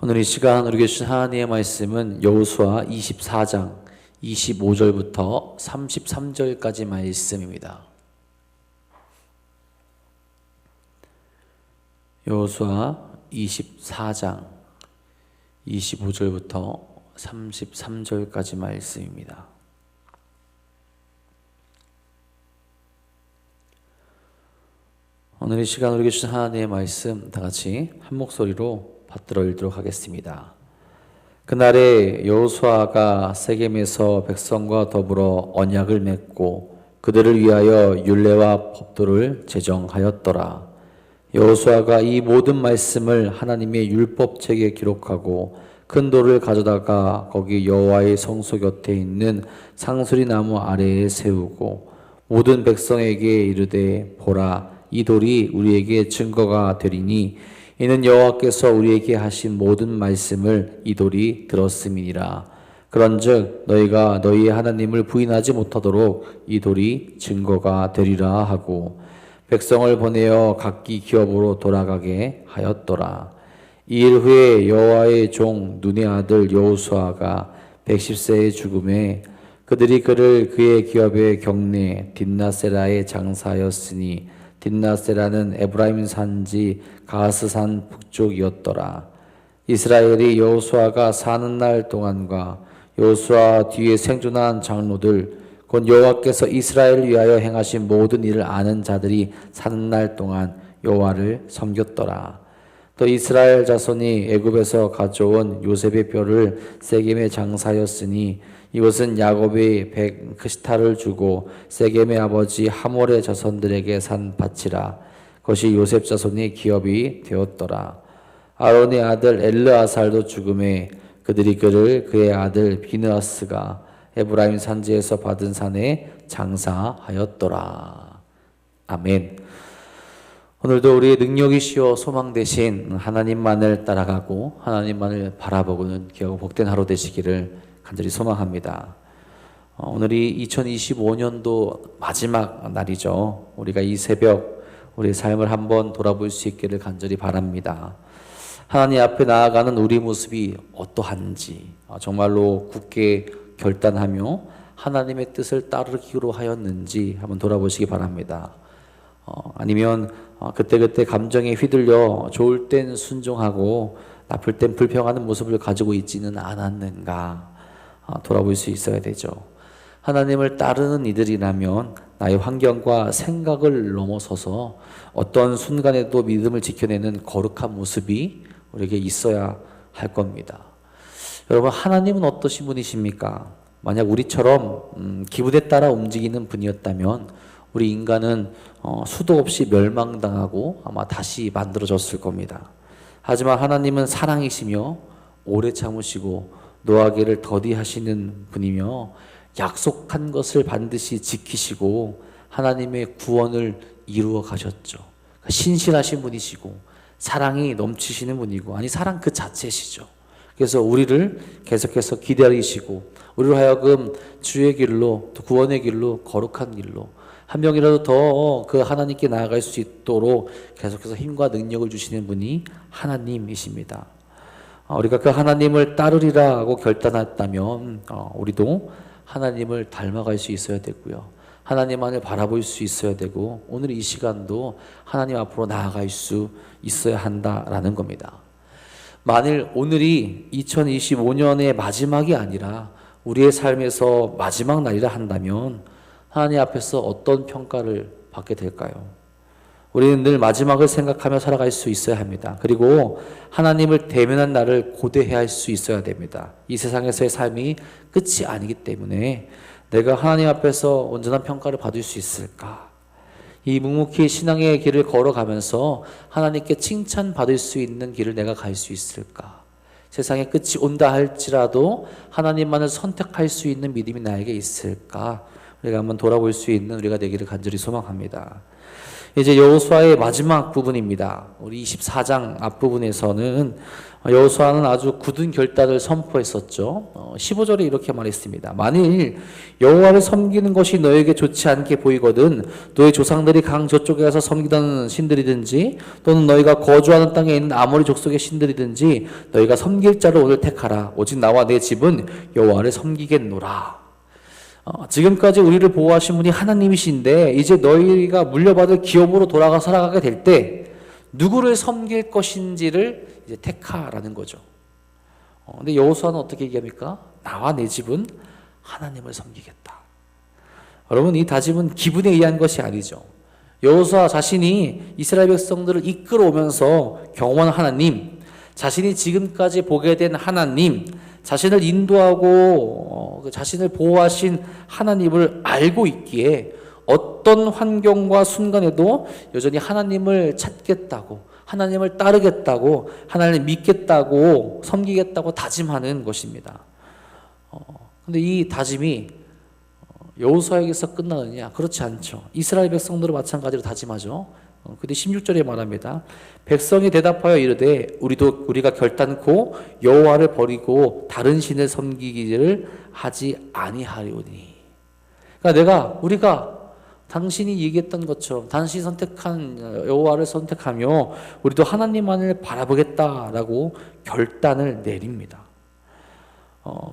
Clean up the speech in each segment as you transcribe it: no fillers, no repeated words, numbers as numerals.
오늘 이 시간 우리에게 주신 하나님의 말씀은 여호수아 24장 25절부터 33절까지 말씀입니다. 여호수아 24장 25절부터 33절까지 말씀입니다. 오늘 이 시간 우리에게 주신 하나님의 말씀 다 같이 한 목소리로 받들어 읽도록 하겠습니다. 그날에 여호수아가 세겜에서 백성과 더불어 언약을 맺고 그들을 위하여 율례와 법도를 제정하였더라. 여호수아가 이 모든 말씀을 하나님의 율법책에 기록하고 큰 돌을 가져다가 거기 여호와의 성소 곁에 있는 상수리 나무 아래에 세우고 모든 백성에게 이르되 보라, 이 돌이 우리에게 증거가 되리니 이는 여호와께서 우리에게 하신 모든 말씀을 이 돌이 들었음이니라. 그런즉 너희가 너희의 하나님을 부인하지 못하도록 이 돌이 증거가 되리라 하고 백성을 보내어 각기 기업으로 돌아가게 하였더라. 이 일 후에 여호와의 종 눈의 아들 여호수아가 110세에 죽음에 그들이 그를 그의 기업의 경내 딥나세라에 장사하였으니 딥나세라는 에브라임 산지 가스산 북쪽이었더라. 이스라엘이 여호수아가 사는 날 동안과 여호수아 뒤에 생존한 장로들 곧 여호와께서 이스라엘을 위하여 행하신 모든 일을 아는 자들이 사는 날 동안 여호와를 섬겼더라. 또 이스라엘 자손이 애굽에서 가져온 요셉의 뼈를 세겜에 장사하였으니 이것은 야곱이 100크시탈을 주고 세겜의 아버지 하몰의 자손들에게 산 밭이라. 그것이 요셉 자손의 기업이 되었더라. 아론의 아들 엘르아살도 죽음에 그들이 그를 그의 아들 비느하스가 에브라임 산지에서 받은 산에 장사하였더라. 아멘. 오늘도 우리의 능력이시오 소망 되신 하나님만을 따라가고 하나님만을 바라보고는 귀하고 복된 하루 되시기를 간절히 소망합니다. 오늘이 2025년도 마지막 날이죠. 우리가 이 새벽 우리의 삶을 한번 돌아볼 수 있기를 간절히 바랍니다. 하나님 앞에 나아가는 우리 모습이 어떠한지 정말로 굳게 결단하며 하나님의 뜻을 따르기로 하였는지 한번 돌아보시기 바랍니다. 아니면 그때그때 감정에 휘둘려 좋을 땐 순종하고 나쁠 땐 불평하는 모습을 가지고 있지는 않았는가 돌아볼 수 있어야 되죠. 하나님을 따르는 이들이라면 나의 환경과 생각을 넘어서서 어떤 순간에도 믿음을 지켜내는 거룩한 모습이 우리에게 있어야 할 겁니다. 여러분, 하나님은 어떠신 분이십니까? 만약 우리처럼 기분에 따라 움직이는 분이었다면 우리 인간은 수도 없이 멸망당하고 아마 다시 만들어졌을 겁니다. 하지만 하나님은 사랑이시며 오래 참으시고 노하기를 더디하시는 분이며 약속한 것을 반드시 지키시고 하나님의 구원을 이루어 가셨죠. 신실하신 분이시고 사랑이 넘치시는 분이고 사랑 그 자체시죠. 그래서 우리를 계속해서 기다리시고 우리로 하여금 주의 길로 또 구원의 길로 거룩한 길로 한 명이라도 더 그 하나님께 나아갈 수 있도록 계속해서 힘과 능력을 주시는 분이 하나님이십니다. 우리가 그 하나님을 따르리라 하고 결단했다면 우리도 하나님을 닮아갈 수 있어야 되고요. 하나님만을 바라볼 수 있어야 되고 오늘 이 시간도 하나님 앞으로 나아갈 수 있어야 한다라는 겁니다. 만일 오늘이 2025년의 마지막이 아니라 우리의 삶에서 마지막 날이라 한다면 하나님 앞에서 어떤 평가를 받게 될까요? 우리는 늘 마지막을 생각하며 살아갈 수 있어야 합니다. 그리고 하나님을 대면한 날을 고대해야 할 수 있어야 됩니다. 이 세상에서의 삶이 끝이 아니기 때문에 내가 하나님 앞에서 온전한 평가를 받을 수 있을까? 이 묵묵히 신앙의 길을 걸어가면서 하나님께 칭찬받을 수 있는 길을 내가 갈 수 있을까? 세상의 끝이 온다 할지라도 하나님만을 선택할 수 있는 믿음이 나에게 있을까? 우리가 한번 돌아볼 수 있는 우리가 되기를 간절히 소망합니다. 이제 여호수아의 마지막 부분입니다. 우리 24장 앞부분에서는 여호수아는 아주 굳은 결단을 선포했었죠. 15절에 이렇게 말했습니다. 만일 여호와를 섬기는 것이 너에게 좋지 않게 보이거든 너희 조상들이 강 저쪽에 가서 섬기던 신들이든지 또는 너희가 거주하는 땅에 있는 아모리 족속의 신들이든지 너희가 섬길 자를 오늘 택하라. 오직 나와 내 집은 여호와를 섬기겠노라. 지금까지 우리를 보호하신 분이 하나님이신데 이제 너희가 물려받을 기업으로 돌아가 살아가게 될 때 누구를 섬길 것인지를 이제 택하라는 거죠. 근데 여호수아는 어떻게 얘기합니까? 나와 내 집은 하나님을 섬기겠다. 여러분, 이 다짐은 기분에 의한 것이 아니죠. 여호수아 자신이 이스라엘 백성들을 이끌어오면서 경험한 하나님, 자신이 지금까지 보게 된 하나님, 자신을 인도하고 자신을 보호하신 하나님을 알고 있기에 어떤 환경과 순간에도 여전히 하나님을 찾겠다고, 하나님을 따르겠다고, 하나님을 믿겠다고, 섬기겠다고 다짐하는 것입니다. 근데 이 다짐이 여호수아에게서 끝나느냐? 그렇지 않죠. 이스라엘 백성들도 마찬가지로 다짐하죠. 근데 16절에 말합니다. 백성이 대답하여 이르되 우리가 결단코 여호와를 버리고 다른 신을 섬기기를 하지 아니하리오니. 그러니까 우리가 당신이 얘기했던 것처럼 당신이 선택한 여호와를 선택하며 우리도 하나님만을 바라보겠다라고 결단을 내립니다.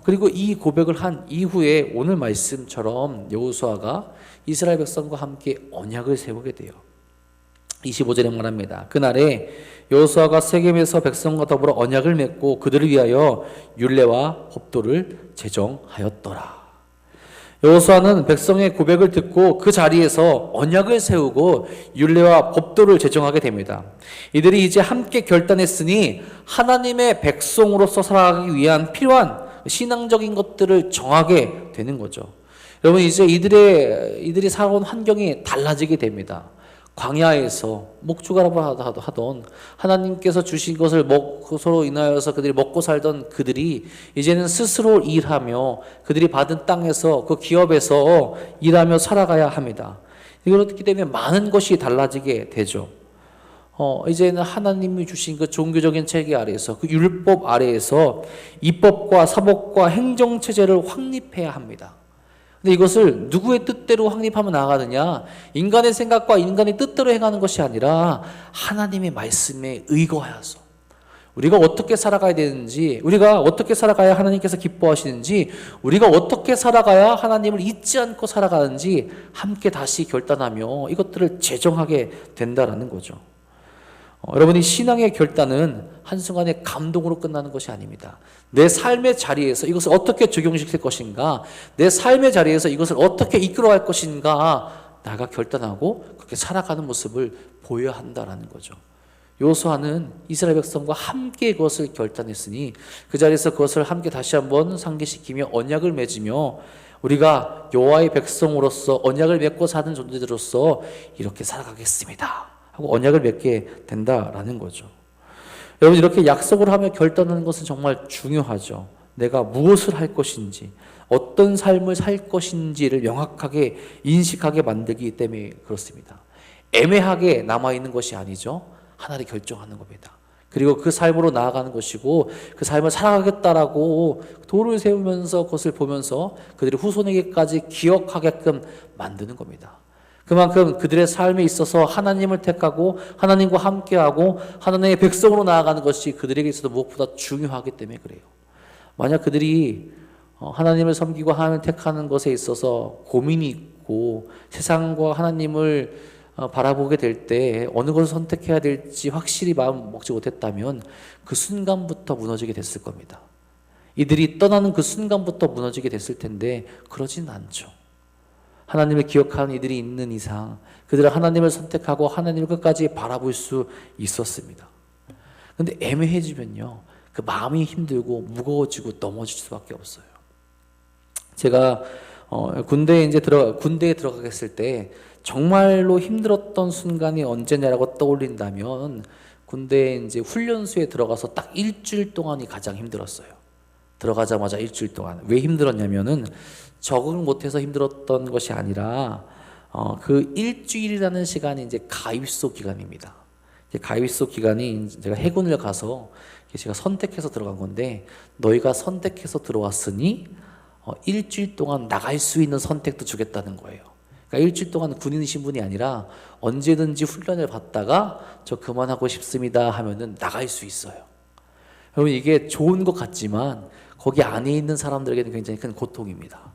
그리고 이 고백을 한 이후에 오늘 말씀처럼 여호수아가 이스라엘 백성과 함께 언약을 세우게 돼요. 25절에 말합니다. 그날에 여호수아가 세겜에서 백성과 더불어 언약을 맺고 그들을 위하여 율례와 법도를 제정하였더라. 여호수아는 백성의 고백을 듣고 그 자리에서 언약을 세우고 율례와 법도를 제정하게 됩니다. 이들이 이제 함께 결단했으니 하나님의 백성으로서 살아가기 위한 필요한 신앙적인 것들을 정하게 되는 거죠. 여러분, 이제 이들이 살아온 환경이 달라지게 됩니다. 광야에서 목축하라고 하던 하나님께서 주신 것을 먹고서로 인하여서 그들이 먹고 살던 그들이 이제는 스스로 일하며 그들이 받은 땅에서 그 기업에서 일하며 살아가야 합니다. 그렇기 때문에 많은 것이 달라지게 되죠. 이제는 하나님이 주신 그 종교적인 체계 아래에서 그 율법 아래에서 입법과 사법과 행정체제를 확립해야 합니다. 근데 이것을 누구의 뜻대로 확립하면 나아가느냐? 인간의 생각과 인간의 뜻대로 행하는 것이 아니라 하나님의 말씀에 의거하여서 우리가 어떻게 살아가야 되는지, 우리가 어떻게 살아가야 하나님께서 기뻐하시는지, 우리가 어떻게 살아가야 하나님을 잊지 않고 살아가는지 함께 다시 결단하며 이것들을 제정하게 된다라는 거죠. 여러분이 신앙의 결단은 한순간에 감동으로 끝나는 것이 아닙니다. 내 삶의 자리에서 이것을 어떻게 적용시킬 것인가, 내 삶의 자리에서 이것을 어떻게 이끌어갈 것인가 나가 결단하고 그렇게 살아가는 모습을 보여야 한다라는 거죠. 여호수아는 이스라엘 백성과 함께 그것을 결단했으니 그 자리에서 그것을 함께 다시 한번 상기시키며 언약을 맺으며 우리가 여호와의 백성으로서 언약을 맺고 사는 존재들로서 이렇게 살아가겠습니다 하고 언약을 맺게 된다라는 거죠. 여러분, 이렇게 약속을 하며 결단하는 것은 정말 중요하죠. 내가 무엇을 할 것인지, 어떤 삶을 살 것인지를 명확하게 인식하게 만들기 때문에 그렇습니다. 애매하게 남아있는 것이 아니죠. 하나를 결정하는 겁니다. 그리고 그 삶으로 나아가는 것이고 그 삶을 살아가겠다라고 도를 세우면서 그것을 보면서 그들이 후손에게까지 기억하게끔 만드는 겁니다. 그만큼 그들의 삶에 있어서 하나님을 택하고 하나님과 함께하고 하나님의 백성으로 나아가는 것이 그들에게 있어서 무엇보다 중요하기 때문에 그래요. 만약 그들이 하나님을 섬기고 하나님을 택하는 것에 있어서 고민이 있고 세상과 하나님을 바라보게 될 때 어느 것을 선택해야 될지 확실히 마음 먹지 못했다면 그 순간부터 무너지게 됐을 겁니다. 이들이 떠나는 그 순간부터 무너지게 됐을 텐데 그러진 않죠. 하나님을 기억하는 이들이 있는 이상 그들은 하나님을 선택하고 하나님을 끝까지 바라볼 수 있었습니다. 그런데 애매해지면요, 그 마음이 힘들고 무거워지고 넘어질 수밖에 없어요. 제가 군대에 들어가겠을 때 정말로 힘들었던 순간이 언제냐라고 떠올린다면 군대에 이제 훈련소에 들어가서 딱 일주일 동안이 가장 힘들었어요. 들어가자마자 일주일 동안. 왜 힘들었냐면은 적응을 못해서 힘들었던 것이 아니라 그 일주일이라는 시간이 이제 가입소 기간입니다. 가입소 기간이 제가 해군을 가서 제가 선택해서 들어간 건데, 너희가 선택해서 들어왔으니 일주일 동안 나갈 수 있는 선택도 주겠다는 거예요. 그러니까 일주일 동안 군인 신분이 아니라 언제든지 훈련을 받다가 저 그만하고 싶습니다 하면은 나갈 수 있어요. 여러분, 이게 좋은 것 같지만 거기 안에 있는 사람들에게는 굉장히 큰 고통입니다.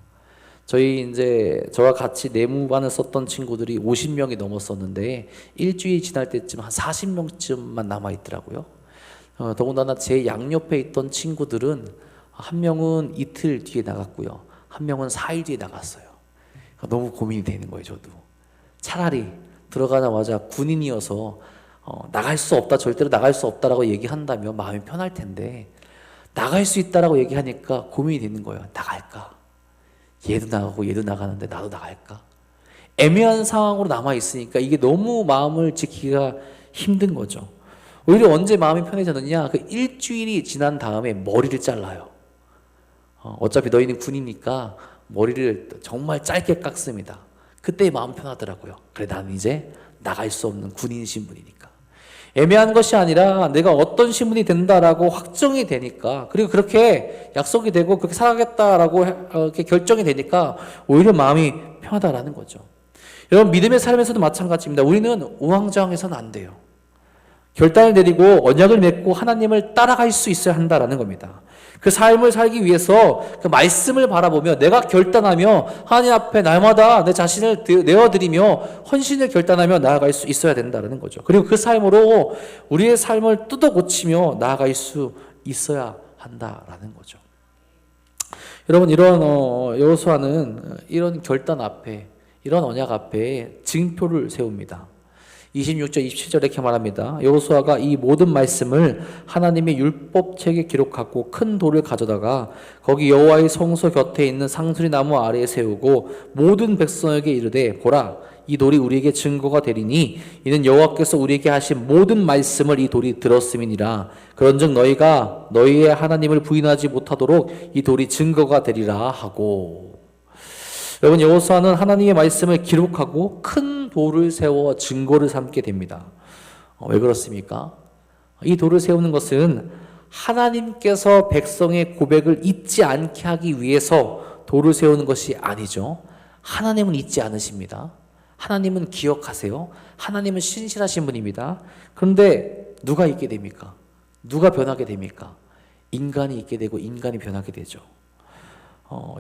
저와 같이 내무반을 썼던 친구들이 50명이 넘었었는데 일주일 지날 때쯤 한 40명쯤만 남아 있더라고요. 더군다나 제 양옆에 있던 친구들은 한 명은 이틀 뒤에 나갔고요, 한 명은 4일 뒤에 나갔어요. 너무 고민이 되는 거예요. 저도 차라리 들어가자마자 군인이어서 나갈 수 없다, 절대로 나갈 수 없다라고 얘기한다면 마음이 편할 텐데, 나갈 수 있다라고 얘기하니까 고민이 되는 거예요. 나갈까? 얘도 나가고 얘도 나가는데 나도 나갈까? 애매한 상황으로 남아 있으니까 이게 너무 마음을 지키기가 힘든 거죠. 오히려 언제 마음이 편해졌느냐, 그 일주일이 지난 다음에 머리를 잘라요. 어차피 너희는 군이니까 머리를 정말 짧게 깎습니다. 그때 마음 편하더라고요. 그래, 나는 이제 나갈 수 없는 군인 신분이니까. 애매한 것이 아니라 내가 어떤 신분이 된다라고 확정이 되니까, 그리고 그렇게 약속이 되고 그렇게 살아가겠다라고 이렇게 결정이 되니까 오히려 마음이 편하다라는 거죠. 여러분, 믿음의 삶에서도 마찬가지입니다. 우리는 우왕좌왕해서는 안 돼요. 결단을 내리고 언약을 맺고 하나님을 따라갈 수 있어야 한다라는 겁니다. 그 삶을 살기 위해서 그 말씀을 바라보며 내가 결단하며 하나님 앞에 날마다 내 자신을 내어드리며 헌신을 결단하며 나아갈 수 있어야 된다는 거죠. 그리고 그 삶으로 우리의 삶을 뜯어 고치며 나아갈 수 있어야 한다라는 거죠. 여러분, 이런 여호수아는 이런 결단 앞에, 이런 언약 앞에 증표를 세웁니다. 26절, 27절에 이렇게 말합니다. 여호수아가 이 모든 말씀을 하나님의 율법책에 기록하고 큰 돌을 가져다가 거기 여호와의 성소 곁에 있는 상수리 나무 아래에 세우고 모든 백성에게 이르되, 보라, 이 돌이 우리에게 증거가 되리니 이는 여호와께서 우리에게 하신 모든 말씀을 이 돌이 들었음이니라. 그런즉 너희가 너희의 하나님을 부인하지 못하도록 이 돌이 증거가 되리라 하고. 여러분, 여호수아는 하나님의 말씀을 기록하고 큰 돌을 세워 증거를 삼게 됩니다. 왜 그렇습니까? 이 돌을 세우는 것은 하나님께서 백성의 고백을 잊지 않게 하기 위해서 돌을 세우는 것이 아니죠. 하나님은 잊지 않으십니다. 하나님은 기억하세요. 하나님은 신실하신 분입니다. 그런데 누가 잊게 됩니까? 누가 변하게 됩니까? 인간이 잊게 되고 인간이 변하게 되죠.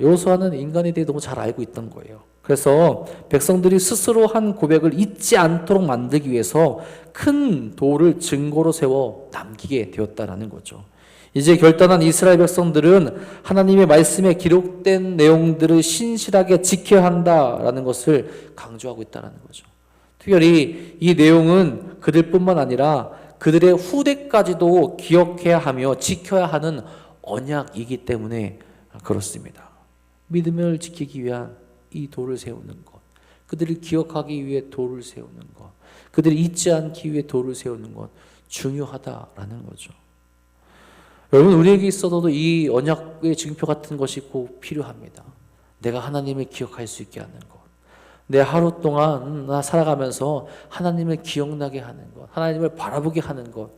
여호수아는 인간에 대해 너무 잘 알고 있던 거예요. 그래서 백성들이 스스로 한 고백을 잊지 않도록 만들기 위해서 큰 돌을 증거로 세워 남기게 되었다라는 거죠. 이제 결단한 이스라엘 백성들은 하나님의 말씀에 기록된 내용들을 신실하게 지켜야 한다라는 것을 강조하고 있다는 거죠. 특별히 이 내용은 그들뿐만 아니라 그들의 후대까지도 기억해야 하며 지켜야 하는 언약이기 때문에 그렇습니다. 믿음을 지키기 위한 이 돌을 세우는 것, 그들을 기억하기 위해 돌을 세우는 것, 그들이 잊지 않기 위해 돌을 세우는 것, 중요하다라는 거죠. 여러분, 우리에게 있어서도 이 언약의 증표 같은 것이 꼭 필요합니다. 내가 하나님을 기억할 수 있게 하는 것, 내 하루 동안 나 살아가면서 하나님을 기억나게 하는 것, 하나님을 바라보게 하는 것.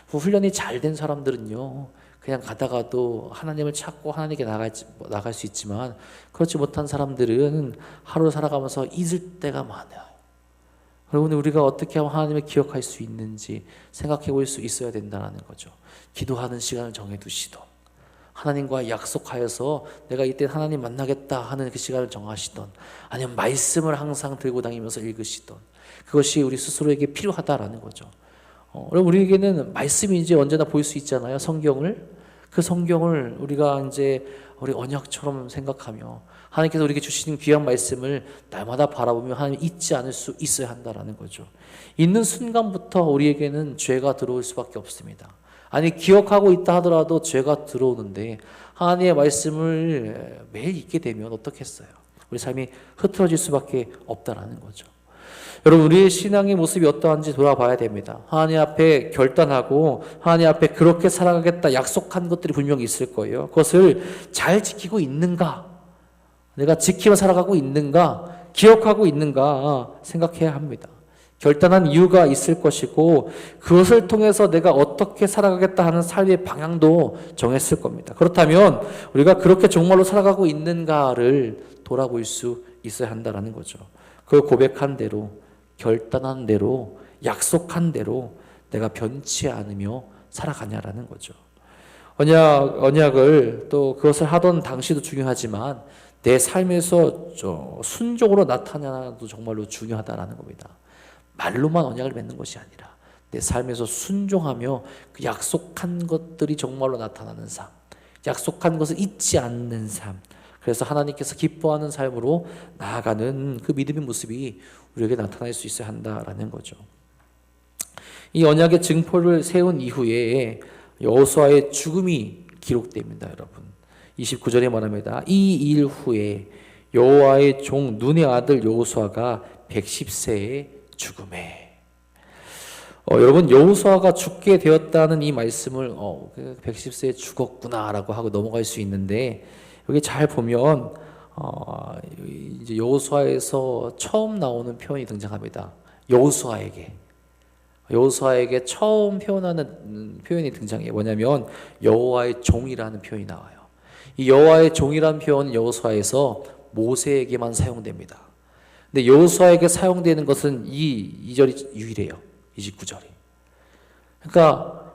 훈련이 잘 된 사람들은요, 그냥 가다가도 하나님을 찾고 하나님께 나갈 수 있지만, 그렇지 못한 사람들은 하루 살아가면서 잊을 때가 많아요. 여러분, 우리가 어떻게 하면 하나님을 기억할 수 있는지 생각해 볼 수 있어야 된다는 거죠. 기도하는 시간을 정해두시던, 하나님과 약속하여서 내가 이때 하나님 만나겠다 하는 그 시간을 정하시던, 아니면 말씀을 항상 들고 다니면서 읽으시던, 그것이 우리 스스로에게 필요하다라는 거죠. 여러분, 우리에게는 말씀이 이제 언제나 보일 수 있잖아요. 성경을. 그 성경을 우리가 이제 우리 언약처럼 생각하며 하나님께서 우리에게 주시는 귀한 말씀을 날마다 바라보며 하나님 잊지 않을 수 있어야 한다라는 거죠. 있는 순간부터 우리에게는 죄가 들어올 수밖에 없습니다. 아니, 기억하고 있다 하더라도 죄가 들어오는데 하나님의 말씀을 매일 읽게 되면 어떻겠어요? 우리 삶이 흐트러질 수밖에 없다라는 거죠. 여러분, 우리의 신앙의 모습이 어떠한지 돌아봐야 됩니다. 하나님 앞에 결단하고 하나님 앞에 그렇게 살아가겠다 약속한 것들이 분명히 있을 거예요. 그것을 잘 지키고 있는가? 내가 지키며 살아가고 있는가? 기억하고 있는가 생각해야 합니다. 결단한 이유가 있을 것이고 그것을 통해서 내가 어떻게 살아가겠다 하는 삶의 방향도 정했을 겁니다. 그렇다면 우리가 그렇게 정말로 살아가고 있는가를 돌아볼 수 있어야 한다는 거죠. 그 고백한 대로, 결단한 대로, 약속한 대로 내가 변치 않으며 살아가냐라는 거죠. 언약을 또 그것을 하던 당시도 중요하지만 내 삶에서 순종으로 나타나도 정말로 중요하다라는 겁니다. 말로만 언약을 맺는 것이 아니라 내 삶에서 순종하며 그 약속한 것들이 정말로 나타나는 삶, 약속한 것을 잊지 않는 삶, 그래서 하나님께서 기뻐하는 삶으로 나아가는 그 믿음의 모습이 우리에게 나타날 수 있어야 한다라는 거죠. 이 언약의 증포를 세운 이후에 여호수아의 죽음이 기록됩니다, 여러분. 29절에 말합니다. 이 일 후에 여호와의 종 눈의 아들 여호수아가 110세에 죽음에. 여러분, 여호수아가 죽게 되었다는 이 말씀을 110세에 죽었구나라고 하고 넘어갈 수 있는데, 여기 잘 보면 이제 여호수아에서 처음 나오는 표현이 등장합니다. 여호수아에게 처음 표현하는 표현이 등장해요. 뭐냐면 여호와의 종이라는 표현이 나와요. 이 여호와의 종이라는 표현은 여호수아에서 모세에게만 사용됩니다. 근데 여호수아에게 사용되는 것은 이 절이 유일해요. 29절이. 그러니까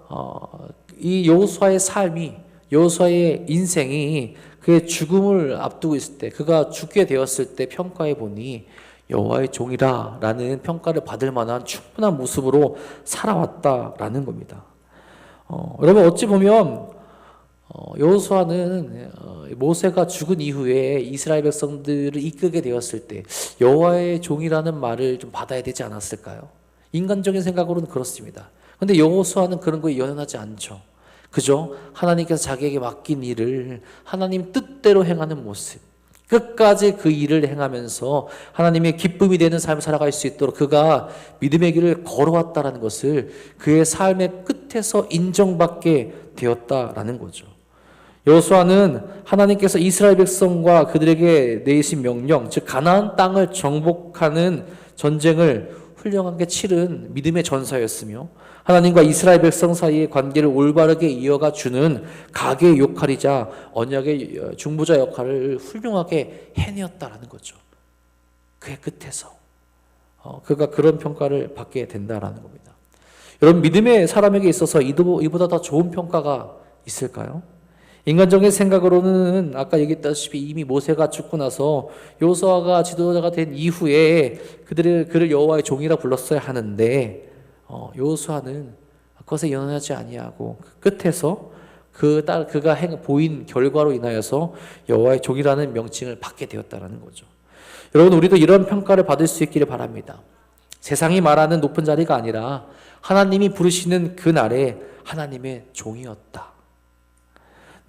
이 여호수아의 삶이, 여호수아의 인생이 그의 죽음을 앞두고 있을 때, 그가 죽게 되었을 때 평가해 보니 여호와의 종이라라는 평가를 받을 만한 충분한 모습으로 살아왔다라는 겁니다. 여러분, 어찌 보면 여호수아는 모세가 죽은 이후에 이스라엘 백성들을 이끌게 되었을 때 여호와의 종이라는 말을 좀 받아야 되지 않았을까요? 인간적인 생각으로는 그렇습니다. 그런데 여호수아는 그런 거에 연연하지 않죠. 그죠? 하나님께서 자기에게 맡긴 일을 하나님 뜻대로 행하는 모습, 끝까지 그 일을 행하면서 하나님의 기쁨이 되는 삶을 살아갈 수 있도록 그가 믿음의 길을 걸어왔다는 것을 그의 삶의 끝에서 인정받게 되었다라는 거죠. 여호수아는 하나님께서 이스라엘 백성과 그들에게 내리신 명령, 즉 가나안 땅을 정복하는 전쟁을 훌륭하게 치른 믿음의 전사였으며, 하나님과 이스라엘 백성 사이의 관계를 올바르게 이어가 주는 가계의 역할이자 언약의 중보자 역할을 훌륭하게 해내었다라는 거죠. 그의 끝에서 그가 그런 평가를 받게 된다라는 겁니다. 여러분, 믿음의 사람에게 있어서 이보다 더 좋은 평가가 있을까요? 인간적인 생각으로는 아까 얘기했다시피 이미 모세가 죽고 나서 여호수아가 지도자가 된 이후에 그를 여호와의 종이라 불렀어야 하는데, 여호수아는 그것에 연연하지 아니하고 그 끝에서 그가 보인 결과로 인하여서 여호와의 종이라는 명칭을 받게 되었다는 거죠. 여러분, 우리도 이런 평가를 받을 수 있기를 바랍니다. 세상이 말하는 높은 자리가 아니라 하나님이 부르시는 그 날에 하나님의 종이었다.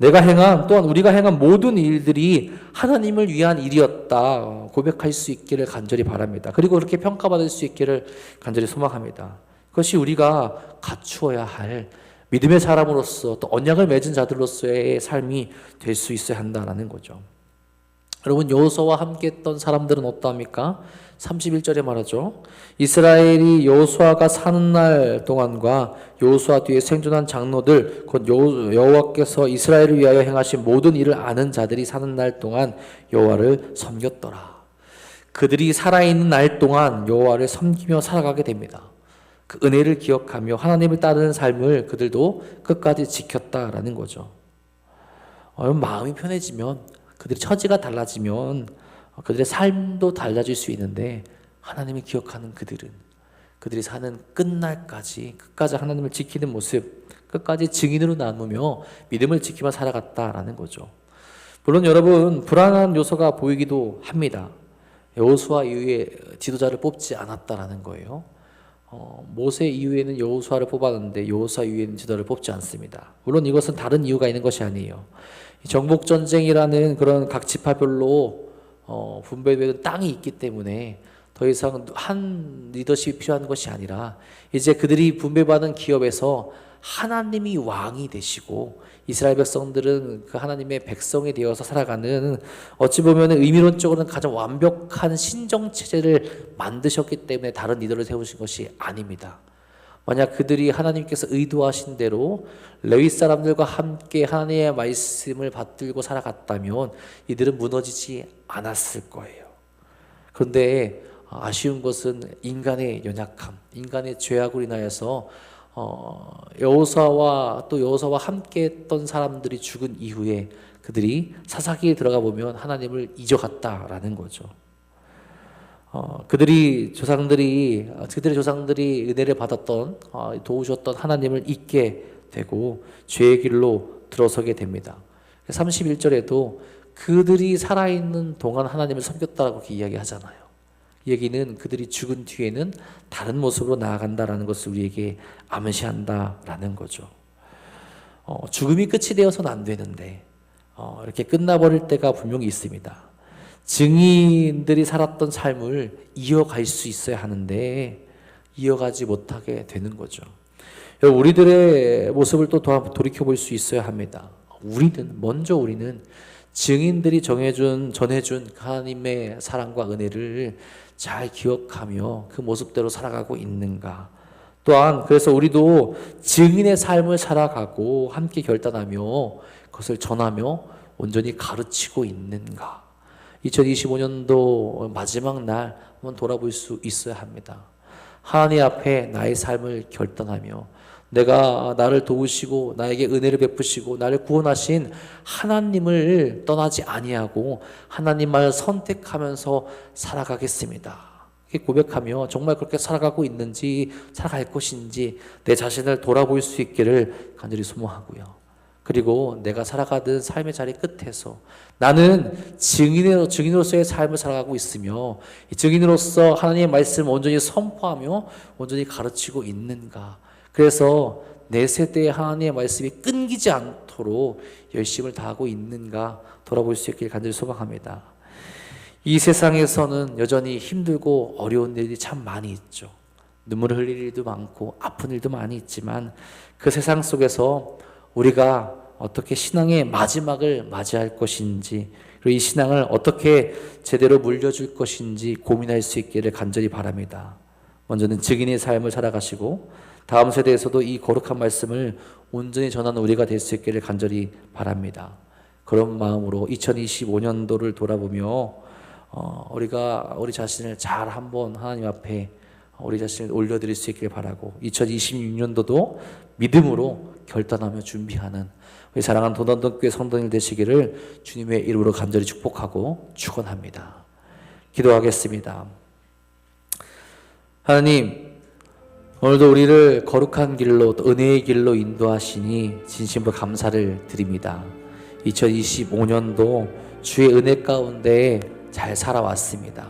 또한 우리가 행한 모든 일들이 하나님을 위한 일이었다 고백할 수 있기를 간절히 바랍니다. 그리고 그렇게 평가받을 수 있기를 간절히 소망합니다. 그것이 우리가 갖추어야 할 믿음의 사람으로서 또 언약을 맺은 자들로서의 삶이 될 수 있어야 한다는 거죠. 여러분, 여호수아와 함께 했던 사람들은 어떠합니까? 31절에 말하죠. 이스라엘이 여호수아가 사는 날 동안과 여호수아 뒤에 생존한 장로들 곧 여호와께서 이스라엘을 위하여 행하신 모든 일을 아는 자들이 사는 날 동안 여호와를 섬겼더라. 그들이 살아있는 날 동안 여호와를 섬기며 살아가게 됩니다. 그 은혜를 기억하며 하나님을 따르는 삶을 그들도 끝까지 지켰다라는 거죠. 마음이 편해지면, 그들의 처지가 달라지면 그들의 삶도 달라질 수 있는데, 하나님을 기억하는 그들이 사는 끝날까지 끝까지 하나님을 지키는 모습, 끝까지 증인으로 남으며 믿음을 지키며 살아갔다라는 거죠. 물론 여러분, 불안한 요소가 보이기도 합니다. 여호수아 이후에 지도자를 뽑지 않았다라는 거예요. 모세 이후에는 여호수아를 뽑았는데 여호수아 이후에는 지도자를 뽑지 않습니다. 물론 이것은 다른 이유가 있는 것이 아니에요. 정복 전쟁이라는 그런 각 지파별로 분배된 땅이 있기 때문에 더 이상 한 리더십이 필요한 것이 아니라 이제 그들이 분배받은 기업에서 하나님이 왕이 되시고 이스라엘 백성들은 그 하나님의 백성이 되어서 살아가는 어찌 보면 의미론적으로는 가장 완벽한 신정 체제를 만드셨기 때문에 다른 리더를 세우신 것이 아닙니다. 만약 그들이 하나님께서 의도하신 대로 레위 사람들과 함께 하나님의 말씀을 받들고 살아갔다면 이들은 무너지지 않았을 거예요. 그런데 아쉬운 것은 인간의 연약함, 인간의 죄악으로 인하여서 여호수아와 함께했던 사람들이 죽은 이후에 그들이 사사기에 들어가 보면 하나님을 잊어갔다라는 거죠. 그들의 조상들이 은혜를 받았던 도우셨던 하나님을 잊게 되고 죄의 길로 들어서게 됩니다. 31절에도 그들이 살아있는 동안 하나님을 섬겼다라고 이야기하잖아요. 이 얘기는 그들이 죽은 뒤에는 다른 모습으로 나아간다라는 것을 우리에게 암시한다라는 거죠. 죽음이 끝이 되어서는 안 되는데 이렇게 끝나버릴 때가 분명히 있습니다. 증인들이 살았던 삶을 이어갈 수 있어야 하는데 이어가지 못하게 되는 거죠. 우리들의 모습을 또 돌이켜볼 수 있어야 합니다. 우리는 증인들이 전해준 하나님의 사랑과 은혜를 잘 기억하며 그 모습대로 살아가고 있는가? 또한 그래서 우리도 증인의 삶을 살아가고 함께 결단하며 그것을 전하며 온전히 가르치고 있는가? 2025년도 마지막 날 한번 돌아볼 수 있어야 합니다. 하나님 앞에 나의 삶을 결단하며 내가 나를 도우시고 나에게 은혜를 베푸시고 나를 구원하신 하나님을 떠나지 아니하고 하나님만을 선택하면서 살아가겠습니다. 이렇게 고백하며 정말 그렇게 살아가고 있는지 살아갈 것인지 내 자신을 돌아볼 수 있기를 간절히 소망하고요. 그리고 내가 살아가던 삶의 자리 끝에서 나는 증인으로서의 삶을 살아가고 있으며 이 증인으로서 하나님의 말씀을 온전히 선포하며 온전히 가르치고 있는가. 그래서 내 세대의 하나님의 말씀이 끊기지 않도록 열심을 다하고 있는가 돌아볼 수 있길 간절히 소망합니다. 이 세상에서는 여전히 힘들고 어려운 일이 참 많이 있죠. 눈물을 흘릴 일도 많고 아픈 일도 많이 있지만 그 세상 속에서 우리가 어떻게 신앙의 마지막을 맞이할 것인지 그리고 이 신앙을 어떻게 제대로 물려줄 것인지 고민할 수 있기를 간절히 바랍니다. 먼저는 증인의 삶을 살아가시고 다음 세대에서도 이 거룩한 말씀을 온전히 전하는 우리가 될 수 있기를 간절히 바랍니다. 그런 마음으로 2025년도를 돌아보며 우리가 우리 자신을 잘 한번 하나님 앞에 우리 자신을 올려드릴 수 있기를 바라고 2026년도도 믿음으로 결단하며 준비하는 우리 사랑하는 도난동교회 성도들 되시기를 주님의 이름으로 간절히 축복하고 축원합니다. 기도하겠습니다. 하나님, 오늘도 우리를 거룩한 길로 또 은혜의 길로 인도하시니 진심으로 감사를 드립니다. 2025년도 주의 은혜 가운데 잘 살아왔습니다.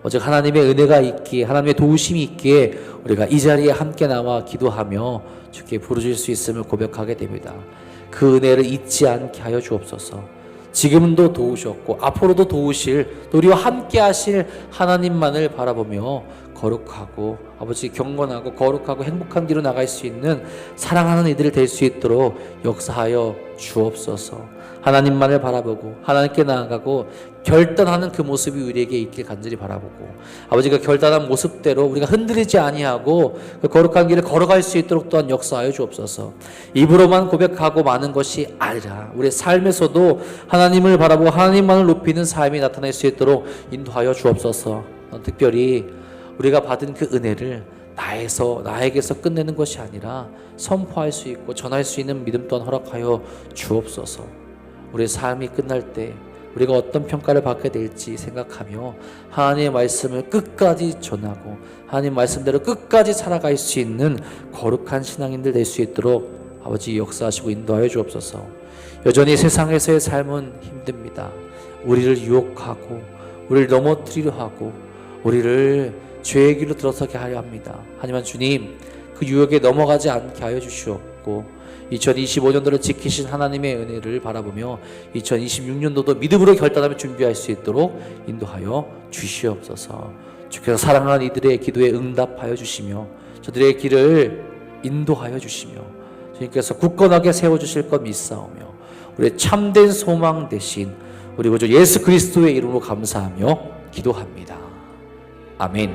오직 하나님의 은혜가 있기에 하나님의 도우심이 있기에 우리가 이 자리에 함께 나와 기도하며 주께 부르실 수 있음을 고백하게 됩니다. 그 은혜를 잊지 않게 하여 주옵소서. 지금도 도우셨고 앞으로도 도우실 또 우리와 함께 하실 하나님만을 바라보며 거룩하고 아버지 경건하고 거룩하고 행복한 길로 나갈 수 있는 사랑하는 이들이 될 수 있도록 역사하여 주옵소서. 하나님만을 바라보고 하나님께 나아가고 결단하는 그 모습이 우리에게 있길 간절히 바라보고 아버지가 결단한 모습대로 우리가 흔들리지 아니하고 그 거룩한 길을 걸어갈 수 있도록 또한 역사하여 주옵소서. 입으로만 고백하고 마는 것이 아니라 우리의 삶에서도 하나님을 바라보고 하나님만을 높이는 삶이 나타날 수 있도록 인도하여 주옵소서. 특별히 우리가 받은 그 은혜를 나에게서 끝내는 것이 아니라 선포할 수 있고 전할 수 있는 믿음 또한 허락하여 주옵소서. 우리의 삶이 끝날 때 우리가 어떤 평가를 받게 될지 생각하며 하나님의 말씀을 끝까지 전하고 하나님 말씀대로 끝까지 살아갈 수 있는 거룩한 신앙인들 될 수 있도록 아버지 역사하시고 인도하여 주옵소서. 여전히 세상에서의 삶은 힘듭니다. 우리를 유혹하고 우리를 넘어뜨리려 하고 우리를 죄의 길로 들어서게 하려 합니다. 하지만 주님, 그 유혹에 넘어가지 않게 하여 주시옵고 2025년도를 지키신 하나님의 은혜를 바라보며 2026년도도 믿음으로 결단하며 준비할 수 있도록 인도하여 주시옵소서. 주께서 사랑하는 이들의 기도에 응답하여 주시며 저들의 길을 인도하여 주시며 주님께서 굳건하게 세워주실 것 믿사오며 우리의 참된 소망 되신 우리 구주 예수 그리스도의 이름으로 감사하며 기도합니다. 아멘.